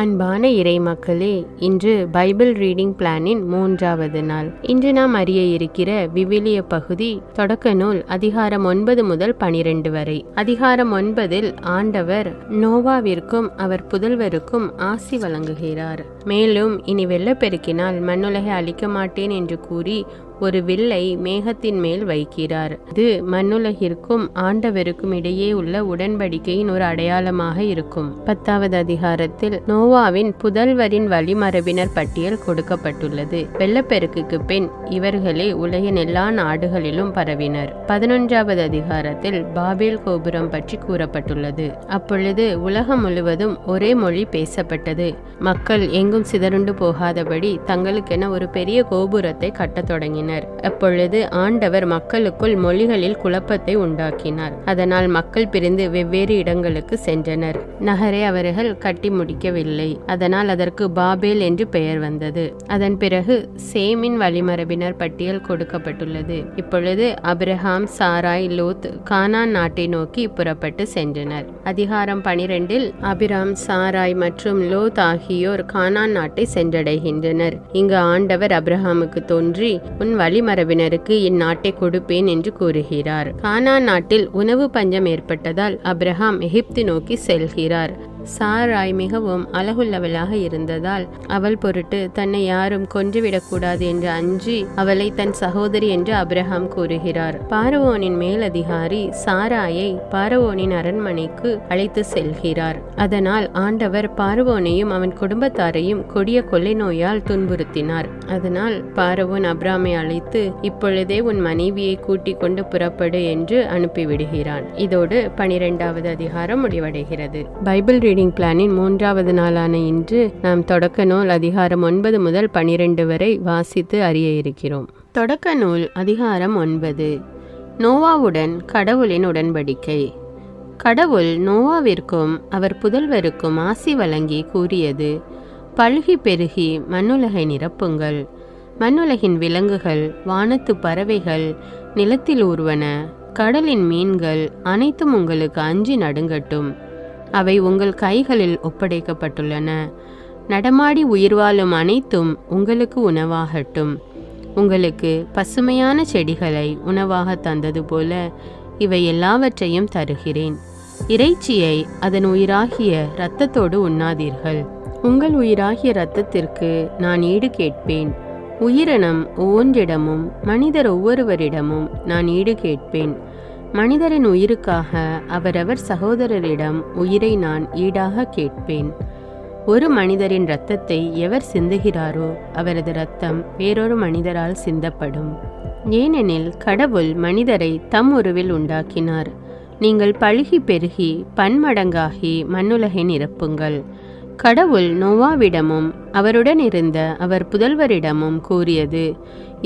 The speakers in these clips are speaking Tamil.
அன்பான இறை மக்களே, இன்று பைபிள் ரீடிங் பிளானின் 3வது நாள். இன்று நாம் அறிய இருக்கிற விவிலிய பகுதி தொடக்க நூல் அதிகாரம் 9 முதல் 12 வரை. அதிகாரம் 9இல் ஆண்டவர் நோவாவிற்கும் அவர் புதல்வருக்கும் ஆசி வழங்குகிறார். மேலும் இனி வெள்ளப்பெருக்கினால் மண்ணுலகை அழிக்க மாட்டேன் என்று கூறி ஒரு வில்லை மேகத்தின் மேல் வைக்கிறார். இது மண்ணுலகிற்கும் ஆண்டவருக்கும் இடையே உள்ள உடன்படிக்கையின் ஒரு அடையாளமாக இருக்கும். 10வது அதிகாரத்தில் நோவாவின் புதல்வரின் வழிமரபினர் பட்டியல் கொடுக்கப்பட்டுள்ளது. வெள்ளப்பெருக்குக்கு பின் இவர்களே உலகின் எல்லா நாடுகளிலும் பரவினர். 11வது அதிகாரத்தில் பாபேல் கோபுரம் பற்றி கூறப்பட்டுள்ளது. அப்பொழுது உலகம் முழுவதும் ஒரே மொழி பேசப்பட்டது. மக்கள் எங்கும் சிதறுண்டு போகாதபடி தங்களுக்கென ஒரு பெரிய கோபுரத்தை கட்டத் தொடங்கினர். அப்பொழுது ஆண்டவர் மக்களுக்குள் மொழிகளில் குழப்பத்தை உண்டாக்கினார். அதனால் மக்கள் பிரிந்து வெவ்வேறு இடங்களுக்கு சென்றனர். நகரை அவர்கள் கட்டி முடிக்கவில்லை. அதனால் அதற்கு பாபேல் என்று பெயர் வந்தது. அதன் பிறகு சேமின் வழிமரபினர் பட்டியல் கொடுக்கப்பட்டுள்ளது. இப்பொழுது அபிரகாம், சாராய், லோத் கானான் நாட்டை நோக்கி புறப்பட்டு சென்றனர். அதிகாரம் 12இல் அபிராம், சாராய் மற்றும் லோத் ஆகியோர் கானான் நாட்டை சென்றடைகின்றனர். இங்கு ஆண்டவர் அபிரகாமுக்கு தோன்றி, உன் வழிமரபினருக்கு இந்நாட்டை கொடுப்பேன் என்று கூறுகிறார். கானான் நாட்டில் உணவு பஞ்சம் ஏற்பட்டதால் அபிரகாம் எகிப்து நோக்கி செல்கிறார். சாராய் மிகவும் அழகுள்ளவளாக இருந்ததால் அவள் பொருட்டு தன்னை யாரும் கொன்றுவிடக்கூடாது என்று அஞ்சி அவளை தன் சகோதரி என்று அபிரகாம் கூறுகிறார். பார்வோனின் மேலதிகாரி சாராயை பார்வோனின் அரண்மனைக்கு அழைத்து செல்கிறார். அதனால் ஆண்டவர் பார்வோனையும் அவன் குடும்பத்தாரையும் கொடிய கொள்ளை நோயால் துன்புறுத்தினார். அதனால் பார்வோன் அபிராமை அழைத்து, இப்பொழுதே உன் மனைவியை கூட்டிக் கொண்டு புறப்படு என்று அனுப்பிவிடுகிறான். இதோடு 12வது அதிகாரம் முடிவடைகிறது. பைபிள் பிளானின் 3வது நாளான இன்று நாம் தொடக்க நூல் அதிகாரம் 9 முதல் 12 வரை வாசித்து அறிய இருக்கிறோம். தொடக்க நூல் அதிகாரம் 9. நோவாவுடன் கடவுளின் உடன்படிக்கை. கடவுள் நோவாவிற்கும் அவர் புதல்வருக்கும் ஆசி வழங்கி கூறியது, பல்கி பெருகி மண்ணுலகை நிரப்புங்கள். மண்ணுலகின் விலங்குகள், வானத்து பறவைகள், நிலத்தில் ஊர்வன, கடலின் மீன்கள் அனைத்தும் உங்களுக்கு அஞ்சி நடுங்கட்டும். அவை உங்கள் கைகளில் ஒப்படைக்கப்பட்டுள்ளன. நடமாடி உயிர் வாழும் அனைத்தும் உங்களுக்கு உணவாகட்டும். உங்களுக்கு பசுமையான செடிகளை உணவாக தந்தது போல இவை எல்லாவற்றையும் தருகிறேன். இறைச்சியை அதன் உயிராகிய இரத்தத்தோடு உண்ணாதீர்கள். உங்கள் உயிராகிய இரத்தத்திற்கு நான் ஈடு கேட்பேன். உயிரினம் ஒவ்வொன்றிடமும் மனிதர் ஒவ்வொருவரிடமும் நான் ஈடு கேட்பேன். மனிதரின் உயிருக்காக அவரவர் சகோதரரிடம் உயிரை நான் ஈடாக கேட்பேன். ஒரு மனிதரின் இரத்தத்தை எவர் சிந்துகிறாரோ அவரது இரத்தம் வேறொரு மனிதரால் சிந்தப்படும். ஏனெனில் கடவுள் மனிதரை தம் உருவில் உண்டாக்கினார். நீங்கள் பல்கி பெருகி பன்மடங்காகி மண்ணுலகை நிரப்புங்கள். கடவுள் நோவாவிடமும் அவருடன் இருந்த அவர் புதல்வரிடமும் கூறியது,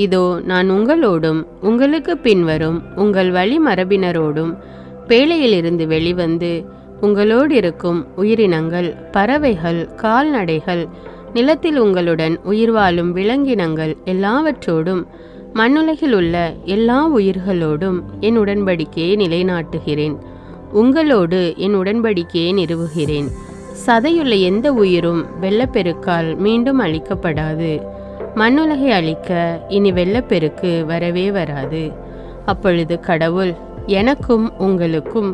இதோ நான் உங்களோடும் உங்களுக்கு பின்வரும் உங்கள் வழிமரபினரோடும் பேழையிலிருந்து வெளிவந்து உங்களோடு இருக்கும் உயிரினங்கள், பறவைகள், கால்நடைகள், நிலத்தில் உங்களுடன் உயிர் வாழும் விலங்கினங்கள் எல்லாவற்றோடும் மண்ணுலகில் உள்ள எல்லா உயிர்களோடும் என் உடன்படிக்கையை நிலைநாட்டுகிறேன். உங்களோடு என் உடன்படிக்கையை நிறுவுகிறேன். சதையுள்ள எந்த உயிரும் வெள்ளப்பெருக்கால் மீண்டும் அழிக்கப்படாது. மண்ணுலகை அழிக்க இனி வெள்ளப்பெருக்கு வரவே வராது. அப்பொழுது கடவுள் எனக்கும் உங்களுக்கும்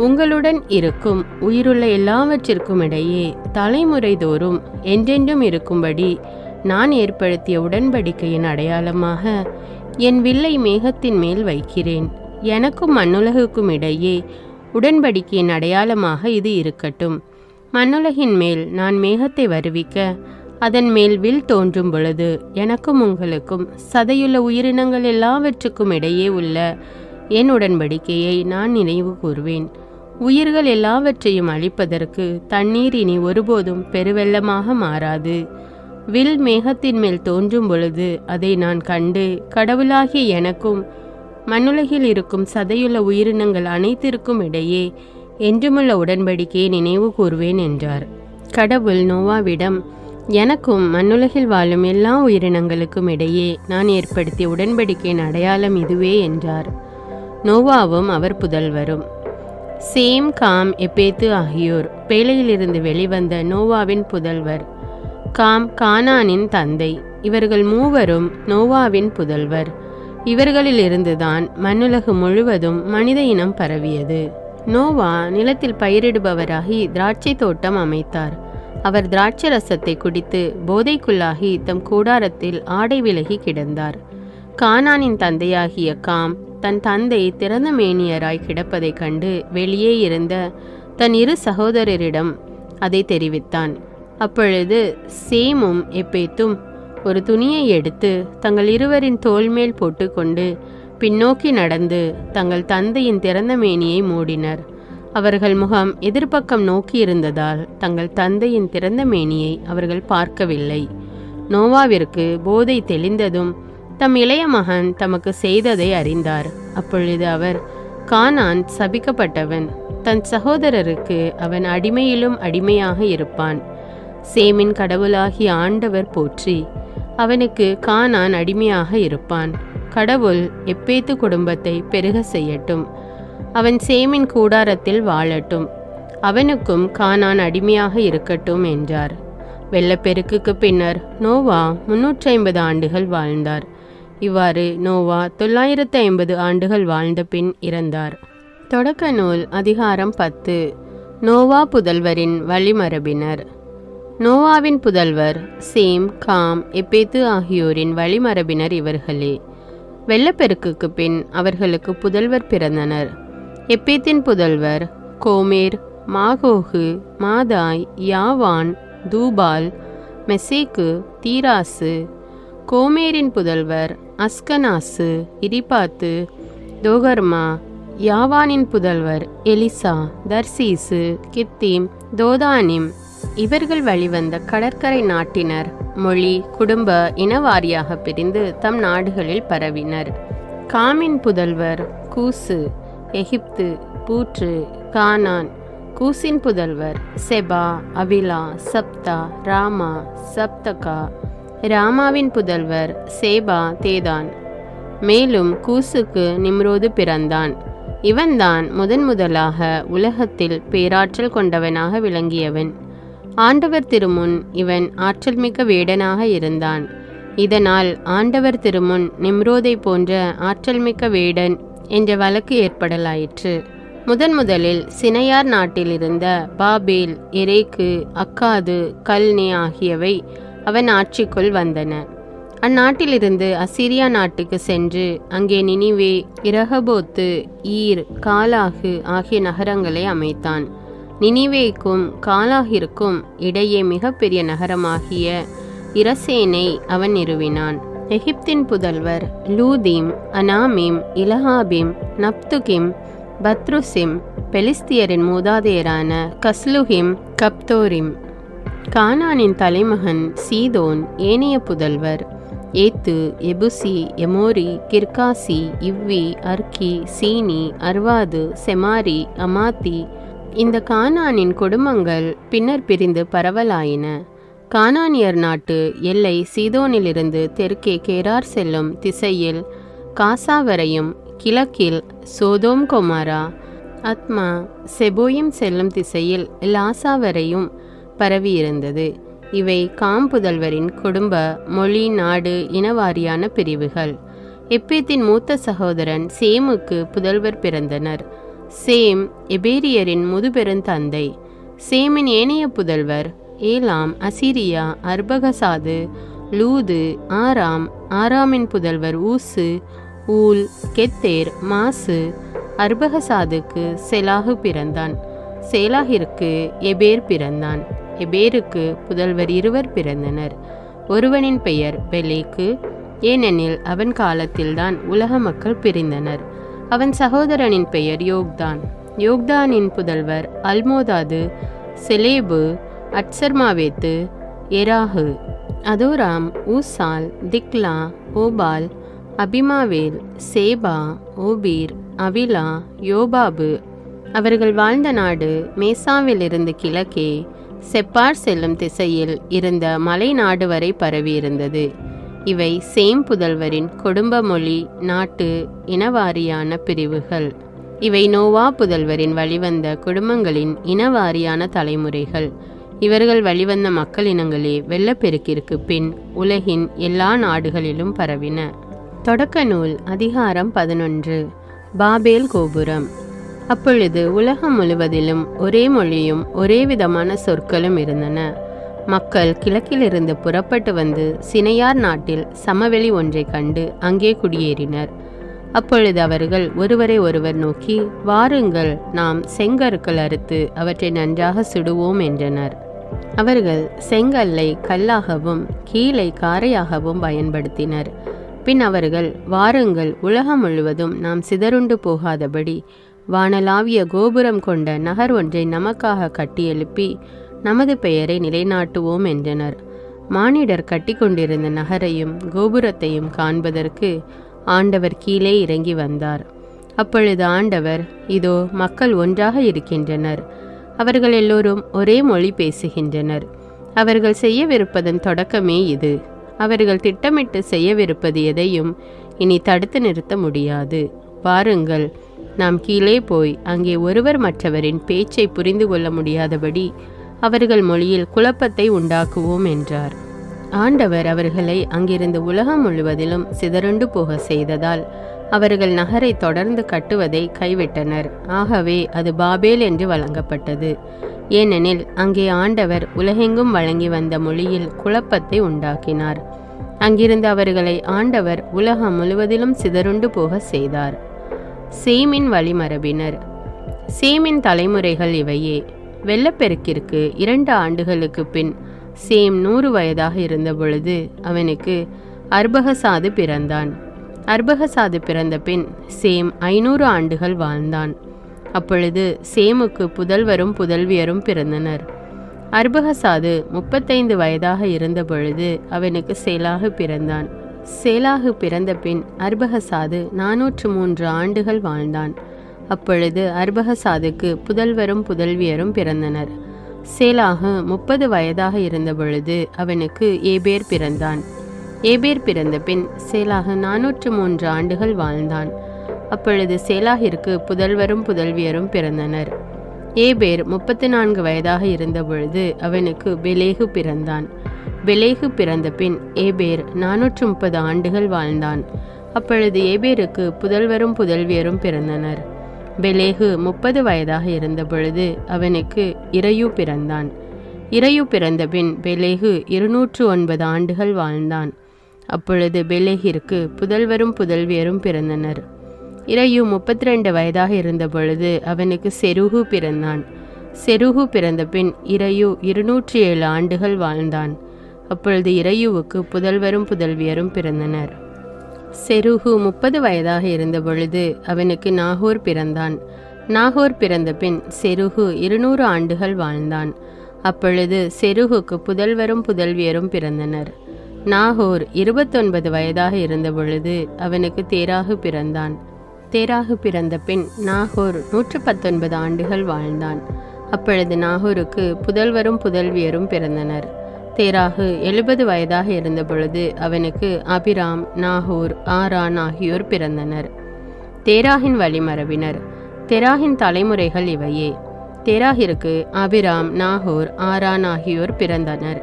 உங்களுடன் இருக்கும் உயிருள்ள எல்லாவற்றிற்கும் இடையே தலைமுறை தோறும் என்றென்றும் இருக்கும்படி நான் ஏற்படுத்திய உடன்படிக்கையின் அடையாளமாக என் வில்லை மேகத்தின் மேல் வைக்கிறேன். எனக்கும் மண்ணுலகுக்கும் இடையே உடன்படிக்கையின் அடையாளமாக இது இருக்கட்டும். மண்ணுலகின் மேல் நான் மேகத்தை வருவிக்க அதன் மேல் வில் தோன்றும் பொழுது எனக்கும் உங்களுக்கும் சதையுள்ள உயிரினங்கள் எல்லாவற்றுக்கும் இடையே உள்ள என் உடன்படிக்கையை நான் நினைவு கூறுவேன். உயிர்கள் எல்லாவற்றையும் அழிப்பதற்கு தண்ணீர் இனி ஒருபோதும் பெருவெள்ளமாக மாறாது. வில் மேகத்தின் மேல் தோன்றும் பொழுது அதை நான் கண்டு கடவுளாகிய எனக்கும் மண்ணுலகில் இருக்கும் சதையுள்ள உயிரினங்கள் அனைத்திற்கும் இடையே என்றுமுள்ள உடன்படிக்கையை நினைவு கூறுவேன் என்றார். கடவுள் நோவாவிடம், எனக்கும் மண்ணுலகில் வாழும் எல்லா உயிரினங்களுக்கும் இடையே நான் ஏற்படுத்திய உடன்படிக்கையின் அடையாளம் இதுவே என்றார். நோவாவும் அவர் புதல்வரும். சேம், காம், எப்பேத்து ஆகியோர் பேழையிலிருந்து வெளிவந்த நோவாவின் புதல்வர். காம் கானானின் தந்தை. இவர்கள் மூவரும் நோவாவின் புதல்வர். இவர்களிலிருந்துதான் மண்ணுலகு முழுவதும் மனித இனம் பரவியது. நோவா நிலத்தில் பயிரிடுபவராகி திராட்சை தோட்டம் அமைத்தார். அவர் திராட்சை ரசத்தை குடித்து போதைக்குள்ளாகி தம் கூடாரத்தில் ஆடை விலகி கிடந்தார். கானானின் தந்தையாகிய காம் தன் தந்தை திறந்த மேனியராய் கிடப்பதைக் கண்டு வெளியே இருந்த தன் இரு சகோதரரிடம் அதை தெரிவித்தான். அப்பொழுது சேமும் எப்பேத்தும் ஒரு துணியை எடுத்து தங்கள் இருவரின் தோள் மேல் போட்டுக்கொண்டு பின்னோக்கி நடந்து தங்கள் தந்தையின் திறந்த மேனியை மூடினர். அவர்கள் முகம் எதிர்பக்கம் நோக்கி இருந்ததால் தங்கள் தந்தையின் திறந்த மேனியை அவர்கள் பார்க்கவில்லை. நோவாவிற்கு போதை தெளிந்ததும் தம் இளைய மகன் தமக்கு செய்ததை அறிந்தார். அப்பொழுது அவர், கானான் சபிக்கப்பட்டவன், தன் சகோதரருக்கு அவன் அடிமையிலும் அடிமையாக இருப்பான். சேமின் கடவுளாகிய ஆண்டவர் போற்றி, அவனுக்கு கானான் அடிமையாக இருப்பான். கடவுள் எப்பேத்து குடும்பத்தை பெருக செய்யட்டும். அவன் சேமின் கூடாரத்தில் வாழட்டும். அவனுக்கும் கானான் அடிமையாக இருக்கட்டும் என்றார். வெள்ளப்பெருக்குக்கு பின்னர் நோவா 350 ஆண்டுகள் வாழ்ந்தார். இவ்வாறு நோவா 950 ஆண்டுகள் வாழ்ந்த பின் இறந்தார். தொடக்க நூல் அதிகாரம் 10. நோவா புதல்வரின் வழிமரபினர். நோவாவின் புதல்வர் சேம், காம், எப்பேத்து ஆகியோரின் வழிமரபினர் இவர்களே. வெள்ளப்பெருக்குக்கு பின் அவர்களுக்கு புதல்வர் பிறந்தனர். எப்பேத்தின் புதல்வர் கோமேர், மாகோகு, மாதாய், யாவான், தூபால், மெசேக்கு, தீராசு. கோமேரின் புதல்வர் அஸ்கனாசு, இரிபாத்து, தோகர்மா. யாவானின் புதல்வர் எலிசா, தர்சீசு, கித்தீம், தோதானிம். இவர்கள் வழிவந்த கடற்கரை நாட்டினர் மொழி, குடும்ப, இனவாரியாக பிரிந்து தம் நாடுகளில் பரவினர். காமின் புதல்வர் கூசு, எகிப்து, பூற்று, கானான். கூசின் புதல்வர் செபா, அவிலா, சப்தா, ராமா, சப்தகா. ராமாவின் புதல்வர் சேபா, தேதான். மேலும் கூசுக்கு நிம்ரோது பிறந்தான். இவன்தான் முதலாக உலகத்தில் பேராற்றல் கொண்டவனாக விளங்கியவன். ஆண்டவர் திருமுன் இவன் ஆற்றல்மிக்க வேடனாக இருந்தான். இதனால் ஆண்டவர் திருமுன் நிம்ரோதை போன்ற ஆற்றல்மிக்க வேடன் என்ற வழக்கு ஏற்படலாயிற்று. முதலில் சினையார் நாட்டில் இருந்த பாபேல், எரேக்கு, அக்காது, கல்னே ஆகியவை அவன் ஆட்சிக்குள் வந்தன. அந்நாட்டிலிருந்து அசிரியா நாட்டுக்கு சென்று அங்கே நினிவே, இரகபோத்து, ஈர், காலாகு ஆகிய நகரங்களை அமைத்தான். நினிவேக்கும் காலாகிற்கும் இடையே மிகப்பெரிய நகரமாகிய இரசேனை அவன் நிறுவினான். எகிப்தின் புதல்வர் லூதீம், அனாமீம், இலஹாபீம், நப்துகிம், பத்ருசிம். பெலிஸ்தியரின் மூதாதையரான கஸ்லுஹிம், கப்தோரிம். கானானின் தலைமகன் சீதோன். ஏனைய புதல்வர் ஏத்து, எபுசி, எமோரி, கிர்காசி, இவ்வி, அர்கி, சீனி, அர்வாது, செமாரி, அமாத்தி. இந்த கானானின் குடும்பங்கள் பின்னர் பிரிந்து பரவலாயின. கானானியர் நாட்டு எல்லை சீதோனிலிருந்து தெற்கே கேரார் செல்லும் திசையில் காசா வரையும், கிழக்கில் சோதோம், கொமாரா, அத்மா, செபோயிம் செல்லும் திசையில் லாசா வரையும் பரவியிருந்தது. இவை காம் புதல்வரின் குடும்ப, மொழி, நாடு, இனவாரியான பிரிவுகள். எப்பேத்தின் மூத்த சகோதரன் சேமுக்கு புதல்வர் பிறந்தனர். சேம் எபேரியரின் முதுபெருந்தந்தை. சேமின் ஏனைய புதல்வர் ஏலாம், அசிரியா, அர்பகசாது, லூது, ஆராம். ஆராமின் புதல்வர் ஊசு, ஊல், கெத்தேர், மாசு. அர்பகசாதுக்கு செலாகு பிறந்தான். சேலாகிற்கு எபேர் பிறந்தான். எபேருக்கு புதல்வர் இருவர் பிறந்தனர். ஒருவனின் பெயர் பெலேக்கு, ஏனெனில் அவன் காலத்தில்தான் உலக மக்கள் பிரிந்தனர். அவன் சகோதரனின் பெயர் யோக்தான். யோக்தானின் புதல்வர் அல்மோதாது, செலேபு, அட்சர்மாவேத்து, எராகு. அதோராம், ஊசால், திக்லா, ஓபால், அபிமாவேல், சேபா, ஓபீர், அவிலா, யோபாபு. அவர்கள் வாழ்ந்த நாடு மேசாவிலிருந்து கிழக்கே செப்பார் செல்லும் திசையில் இருந்த மலை நாடு வரை பரவியிருந்தது. இவை சேம் புதல்வரின் குடும்ப, மொழி, நாட்டு, இனவாரியான பிரிவுகள். இவை நோவா புதல்வரின் வழிவந்த குடும்பங்களின் இனவாரியான தலைமுறைகள். இவர்கள் வழிவந்த மக்களினங்களே வெள்ளப்பெருக்கிற்கு பின் உலகின் எல்லா நாடுகளிலும் பரவின. தொடக்க நூல் அதிகாரம் 11. பாபேல் கோபுரம். அப்பொழுது உலகம் முழுவதிலும் ஒரே மொழியும் ஒரே விதமான சொற்களும் இருந்தன. மக்கள் கிழக்கிலிருந்து புறப்பட்டு வந்து சினையார் நாட்டில் சமவெளி ஒன்றை கண்டு அங்கே குடியேறினர். அப்பொழுது அவர்கள் ஒருவரை ஒருவர் நோக்கி, வாருங்கள், நாம் செங்கற்கள் அறுத்து அவற்றை நன்றாக சுடுவோம் என்றனர். அவர்கள் செங்கல்லை கல்லாகவும் கீழை காரையாகவும் பயன்படுத்தினர். பின் அவர்கள், வாருங்கள், உலகம் முழுவதும் நாம் சிதறுண்டு போகாதபடி வானளாவிய கோபுரம் கொண்ட நகர் ஒன்றை நமக்காக கட்டியெழுப்பி நமது பெயரை நிலைநாட்டுவோம் என்றனர். மானிடர் கட்டி கொண்டிருந்த நகரையும் கோபுரத்தையும் காண்பதற்கு ஆண்டவர் கீழே இறங்கி வந்தார். அப்பொழுது ஆண்டவர், இதோ மக்கள் ஒன்றாக இருக்கின்றனர், அவர்கள் எல்லோரும் ஒரே மொழி பேசுகின்றனர். அவர்கள் செய்யவிருப்பதன் தொடக்கமே இது. அவர்கள் திட்டமிட்டு செய்யவிருப்பது எதையும் இனி தடுத்து நிறுத்த முடியாது. வாருங்கள், நாம் கீழே போய் அங்கே ஒருவர் மற்றவரின் பேச்சை புரிந்து கொள்ள முடியாதபடி அவர்கள் மொழியில் குழப்பத்தை உண்டாக்குவோம் என்றார். ஆண்டவர் அவர்களை அங்கிருந்து உலகம் முழுவதிலும் சிதறுண்டு போக செய்ததால் அவர்கள் நகரை தொடர்ந்து கட்டுவதை கைவிட்டனர். ஆகவே அது பாபேல் என்று வழங்கப்பட்டது. ஏனெனில் அங்கே ஆண்டவர் உலகெங்கும் வழங்கி வந்த மொழியில் குழப்பத்தை உண்டாக்கினார். அங்கிருந்து அவர்களை ஆண்டவர் உலகம் முழுவதிலும் சிதறுண்டு போக செய்தார். சேமின் வழிமரபினர். சேமின் தலைமுறைகள் இவையே. வெள்ளப்பெருக்கிற்கு 2 ஆண்டுகளுக்கு பின் சேம் 100 வயதாக இருந்த பொழுது அவனுக்கு அர்பகசாது பிறந்தான். அர்பகசாது பிறந்த பின் சேம் 500 ஆண்டுகள் வாழ்ந்தான். அப்பொழுது சேமுக்கு புதல்வரும் புதல்வியரும் பிறந்தனர். அர்பகசாது 35 வயதாக இருந்த பொழுது அவனுக்கு சேலாகு பிறந்தான். சேலாகு பிறந்த பின் அர்பகசாது 403 ஆண்டுகள் வாழ்ந்தான். அப்பொழுது அர்பகசாதுக்கு புதல்வரும் புதல்வியரும் பிறந்தனர். சேலாகு 30 வயதாக இருந்த பொழுது அவனுக்கு ஏபேர் பிறந்தான். ஏபேர் பிறந்த பின் சேலாகு 403 ஆண்டுகள் வாழ்ந்தான். அப்பொழுது சேலாகிற்கு புதல்வரும் புதல்வியரும் பிறந்தனர். ஏபேர் 34 வயதாக இருந்த பொழுது அவனுக்கு பெலேகு பிறந்தான். பெலேகு பிறந்த பின் ஏபேர் 430 ஆண்டுகள் வாழ்ந்தான். அப்பொழுது ஏபேருக்கு புதல்வரும் புதல்வியரும் பிறந்தனர். பெலேகு 30 வயதாக இருந்த பொழுது அவனுக்கு இரையு பிறந்தான். இரையு பிறந்த பின் பெலேகு 209 ஆண்டுகள் வாழ்ந்தான். அப்பொழுது பெலேகிற்கு புதல்வரும் புதல்வியரும் பிறந்தனர். இரையு 32 வயதாக இருந்த பொழுது அவனுக்கு செருகு பிறந்தான். செருகு பிறந்த பின் இரையு 207 ஆண்டுகள் வாழ்ந்தான். அப்பொழுது இரையுவுக்கு புதல்வரும் புதல்வியரும் பிறந்தனர். செருகு 30 வயதாக இருந்த பொழுது அவனுக்கு நாகோர் பிறந்தான். நாகோர் பிறந்த பின் செருகு 200 ஆண்டுகள் வாழ்ந்தான். அப்பொழுது செருகுக்கு புதல்வரும் புதல்வியரும் பிறந்தனர். நாகோர் 29 வயதாக இருந்த பொழுது அவனுக்கு தேராகு பிறந்தான். தேராகு பிறந்த பின் நாகோர் 119 ஆண்டுகள் வாழ்ந்தான். அப்பொழுது நாகோருக்கு புதல்வரும் புதல்வியரும் பிறந்தனர். தேராகு 70 வயதாக இருந்த பொழுது அவனுக்கு அபிராம், நாகோர், ஆரான் ஆகியோர் பிறந்தனர். தேராகின் வழிமரபினர். தெராகின் தலைமுறைகள் இவையே. தெராகிற்கு அபிராம், நாகோர், ஆரான் ஆகியோர் பிறந்தனர்.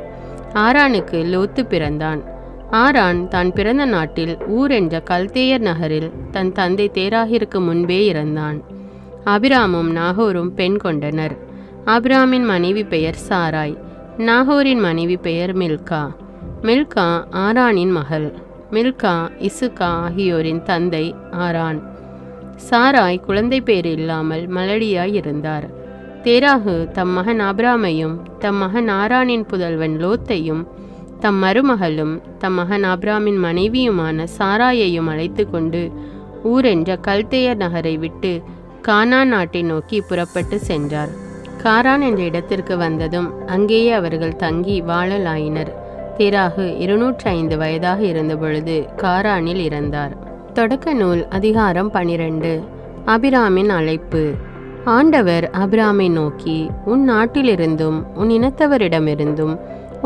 ஆரானுக்கு லோத்து பிறந்தான். ஆரான் தான் பிறந்த நாட்டில் ஊர் என்ற கல்தேயர் நகரில் தன் தந்தை தேராகிற்கு முன்பே இறந்தான். அபிராமும் நாகோரும் பெண் கொண்டனர். அபிராமின் மனைவி பெயர் சாராய். நாகோரின் மனைவி பெயர் மில்கா. மில்கா ஆரானின் மகள். மில்கா இசுகா ஆகியோரின் தந்தை ஆரான். சாராய் குழந்தை பேறு இல்லாமல் மலடியாய் இருந்தார். தேராகு தம் மகன் அபிராமையும் தம் மகன் ஆரானின் புதல்வன் லோத்தையும் தம் மருமகளும் தம் மகன் அபிராமின் மனைவியுமான சாராயையும் அழைத்து கொண்டு ஊர் என்ற கல்தேயர் நகரை விட்டு கானான் நாட்டை நோக்கி புறப்பட்டு சென்றார். காரான் என்ற இடத்திற்கு வந்ததும் அங்கேயே அவர்கள் தங்கி வாழலாயினர். தேராகு 205 வயதாக இருந்த பொழுது காரானில் இறந்தார். தொடக்க நூல் அதிகாரம் 12. அபிராமின் அழைப்பு. ஆண்டவர் அபிராமை நோக்கி, உன் நாட்டிலிருந்தும் உன் இனத்தவரிடமிருந்தும்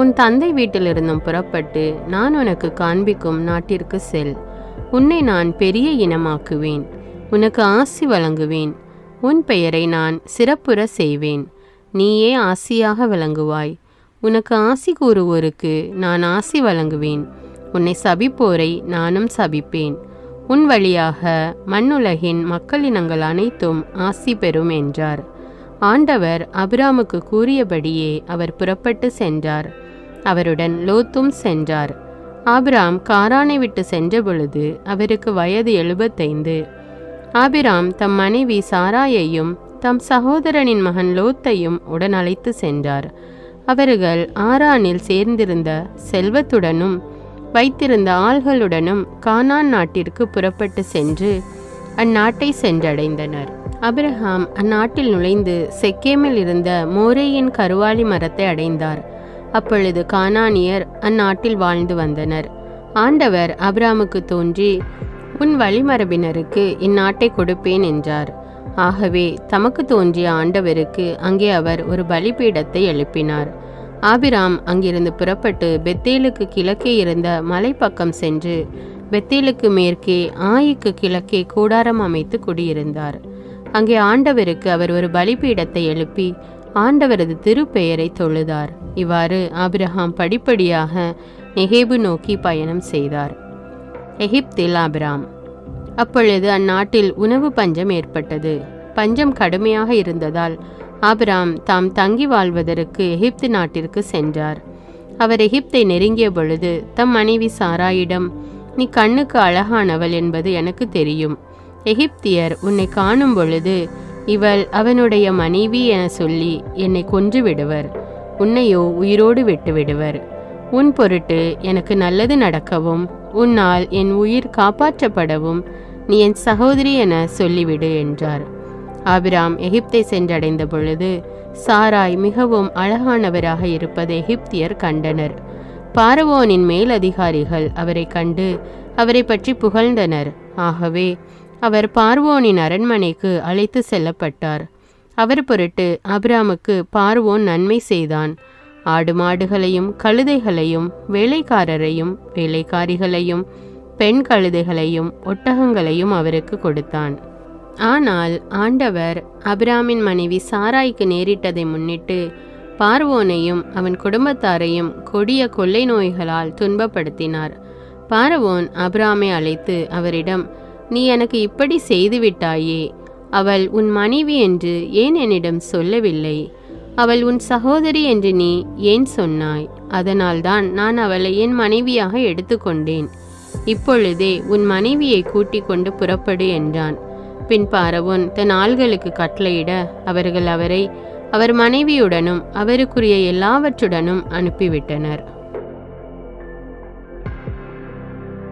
உன் தந்தை வீட்டிலிருந்தும் புறப்பட்டு நான் உனக்கு காண்பிக்கும் நாட்டிற்கு செல். உன்னை நான் பெரிய இனமாக்குவேன். உனக்கு ஆசி வழங்குவேன். உன் பெயரை நான் சிறப்புற செய்வேன். நீயே ஆசியாக விளங்குவாய். உனக்கு ஆசி கூறுவோருக்கு நான் ஆசி வழங்குவேன். உன்னை சபிப்போரை நானும் சபிப்பேன். உன் வழியாக மண்ணுலகின் மக்களினங்கள் அனைத்தும் ஆசி பெறும் என்றார். ஆண்டவர் ஆபிராமுக்கு கூறியபடியே அவர் புறப்பட்டு சென்றார். அவருடன் லோத்தும் சென்றார். ஆபிராம் காரானை விட்டு சென்ற பொழுது அவருக்கு வயது 75. ஆபிராம் தம் மனைவி சாராயையும் தம் சகோதரனின் மகன் லோத்தையும் உடன் அழைத்து சென்றார். அவர்கள் ஆரானில் சேர்ந்திருந்த செல்வத்துடனும் வைத்திருந்த ஆள்களுடனும் கானான் நாட்டிற்கு புறப்பட்டு சென்று அந்நாட்டை சென்றடைந்தனர். ஆபிரகாம் அந்நாட்டில் நுழைந்து செக்கேமில் இருந்த மோரேயின் கருவாலி மரத்தை அடைந்தார். அப்பொழுது கானானியர் அந்நாட்டில் வாழ்ந்து வந்தனர். ஆண்டவர் ஆபிரகாமுக்கு தோன்றி, உன் வழிமரபினருக்கு இந்நாட்டை கொடுப்பேன் என்றார். ஆகவே தமக்கு தோன்றிய ஆண்டவருக்கு அங்கே அவர் ஒரு பலிபீடத்தை எழுப்பினார். ஆபிராம் அங்கிருந்து புறப்பட்டு பெத்தேலுக்கு கிழக்கே இருந்த மலைப்பக்கம் சென்று பெத்தேலுக்கு மேற்கே ஆயிக்கு கிழக்கே கூடாரம் அமைத்து குடியிருந்தார். அங்கே ஆண்டவருக்கு அவர் ஒரு பலிபீடத்தை எழுப்பி ஆண்டவரது திருப்பெயரை தொழுதார். இவ்வாறு ஆபிரகாம் படிப்படியாக நெகேபு நோக்கி பயணம் செய்தார். எகிப்தில் ஆபிராம். அப்பொழுது அந்நாட்டில் உணவு பஞ்சம் ஏற்பட்டது. பஞ்சம் கடுமையாக இருந்ததால் ஆபிராம் தாம் தங்கி வாழ்வதற்கு எகிப்து நாட்டிற்கு சென்றார். அவர் எகிப்தை நெருங்கிய பொழுது தம் மனைவி சாராயிடம், நீ கண்ணுக்கு அழகானவள் என்பது எனக்கு தெரியும். எகிப்தியர் உன்னை காணும் பொழுது இவள் அவனுடைய மனைவி என சொல்லி என்னை கொன்று விடுவர், உன்னையோ உயிரோடு விட்டுவிடுவர். உன் பொருட்டு எனக்கு நல்லது நடக்கவும் உன்னால் என் உயிர் காப்பாற்றப்படவும் நீ என் சகோதரி என சொல்லிவிடு என்றார். ஆபிராம் எகிப்தை சென்றடைந்த பொழுது சாராய் மிகவும் அழகானவராக இருப்பதை எகிப்தியர் கண்டனர். பார்வோனின் மேலதிகாரிகள் அவரை கண்டு அவரை பற்றி புகழ்ந்தனர். ஆகவே அவர் பார்வோனின் அரண்மனைக்கு அழைத்து செல்லப்பட்டார். அவர் பொருட்டு ஆபிராமுக்கு பார்வோன் நன்மை செய்தான். ஆடு மாடுகளையும் கழுதைகளையும் வேலைக்காரரையும் வேலைக்காரிகளையும் பெண் கழுதைகளையும் ஒட்டகங்களையும் அவருக்கு கொடுத்தான். ஆனால் ஆண்டவர் ஆபிராமின் மனைவி சாராய்க்கு நேரிட்டதை முன்னிட்டு பார்வோனையும் அவன் குடும்பத்தாரையும் கொடிய கொள்ளை நோய்களால் துன்பப்படுத்தினார். பார்வோன் ஆபிராமை அழைத்து அவரிடம், நீ எனக்கு இப்படி செய்துவிட்டாயே, அவள் உன் மனைவி என்று ஏன் என்னிடம் சொல்லவில்லை? அவள் உன் சகோதரி என்று நீ ஏன் சொன்னாய்? அதனால்தான் நான் அவளை என் மனைவியாக எடுத்துக்கொண்டேன். இப்பொழுதே உன் மனைவியை கூட்டிக் கொண்டு புறப்படு என்றான். பின் பார்வோன் தன் ஆள்களுக்கு கட்டளையிட அவர்கள் அவரை அவர் மனைவியுடனும் அவருக்குரிய எல்லாவற்றுடனும் அனுப்பிவிட்டனர்.